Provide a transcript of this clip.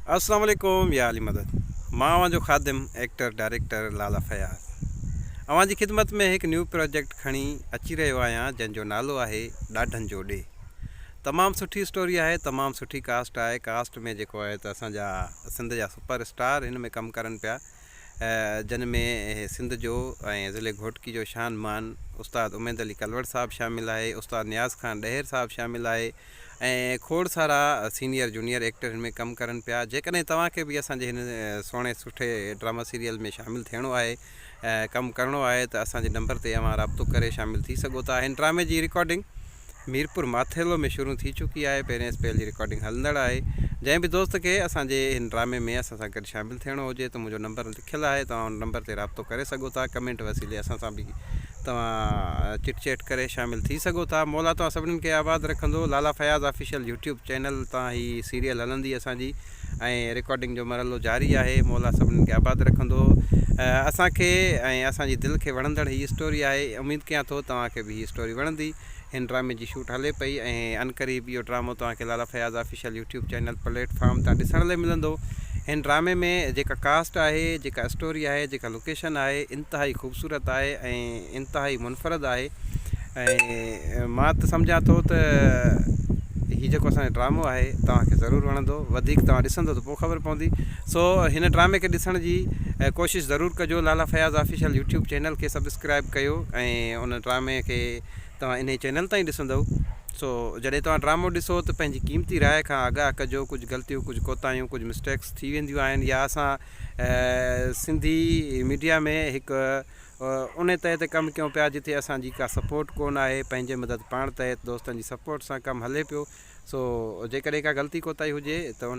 अस्सलाम वालेकुम या अली मदद। मां जो ख़ादिम एक्टर डायरेक्टर लाला फयाज़ अवां जी ख़िदमत में एक न्यू प्रोजेक्ट खणी अची रहियो आहियां जंहिंजो नालो आहे ॾाढनि जो ॾे। तमामु सुठी स्टोरी आहे, तमामु सुठी कास्ट आहे। कास्ट में जेको आहे त असांजा सिंध जा सुपर स्टार हिन में कमु करनि पिया, जिन में सिंध जो ऐं ज़िले घोटकी जो शान मान उस्ताद उमेद अली कलवड़ साहब शामिल आहे, उस्ताद नियाज़ खान ॾहेर साहब शामिल आहे ऐं खोड़ सारा सीनियर जूनियर एक्टर हिन में कमु करनि पिया। जेकॾहिं तव्हांखे बि असांजे हिन सुहिणे सुठे ड्रामा सीरियल में शामिलु थियणो आहे, कमु करिणो आहे त असांजे नंबर ते अवां राब्तो करे शामिलु थी सघो था। हिन ड्रामे जी रिकॉर्डिंग मीरपुर माथेलो में शुरू थी चुकी आहे। पहिरें स्पेल जी रिकॉर्डिंग हलंदड़ आहे। जंहिं बि दोस्त खे असांजे हिन ड्रामे में असां सां गॾु शामिलु थियणो हुजे त मुंहिंजो नंबर लिखियलु आहे, तव्हां हुन नंबर ते राब्तो करे सघो था। कमेंट वसीले असां सां बि तव्हां चिट चैट करे शामिलु थी सघो था। मौला तव्हां सभिनीनि खे आबादु रखंदो। लाला फयाज़ ऑफिशियल यूट्यूब चैनल तां ही सीरियल हलंदी असांजी ऐं रिकॉर्डिंग जो मरहलो जारी आहे। मौला सभिनीनि खे आबादु रखंदो। असांखे ऐं असांजी दिलि खे वणंदड़ हीअ स्टोरी आहे। उमेदु कयां थो तव्हांखे बि हीअ स्टोरी वणंदी। हिन ड्रामे जी शूट हले पई ऐं अनक़रीब इहो ड्रामो तव्हांखे Lala Fayaz official YouTube channel platform तां ॾिसण लाइ मिलंदो। हिन ड्रामे में जेका कास्ट आहे, जेका स्टोरी आहे, जेका लोकेशन आहे, इंतिहाई ख़ूबसूरत आहे ऐं इंतिहाई मुनफ़रद आहे। ऐं मां त सम्झां थो त हीअ जेको असांजो ड्रामो आहे तव्हांखे ज़रूरु वणंदो। वधीक तव्हां ॾिसंदो त पोइ ख़बर पवंदी। सो हिन ड्रामे खे ॾिसण जी कोशिशि ज़रूरु कजो। लाला फयाज़ ऑफिशियल यूट्यूब चैनल खे सब्सक्राइब कयो ऐं उन ड्रामे खे तव्हां इन चैनल तां ई ॾिसंदव। सो जॾहिं तव्हां ड्रामो ॾिसो त पंहिंजी क़ीमती राय खां आगाह कजो। कुझु ग़लतियूं, कुझु कोताहियूं, कुझु मिस्टेक्स थी वेंदियूं आहिनि या असां सिंधी मीडिया में हिकु उन तहत कमु कयूं पिया जिते असांजी का सपोर्ट कोन आहे। पंहिंजे मदद पाण तहत दोस्तनि जी सपोर्ट सां कमु हले पियो। सो जेकॾहिं का ग़लती कोताही हुजे त उन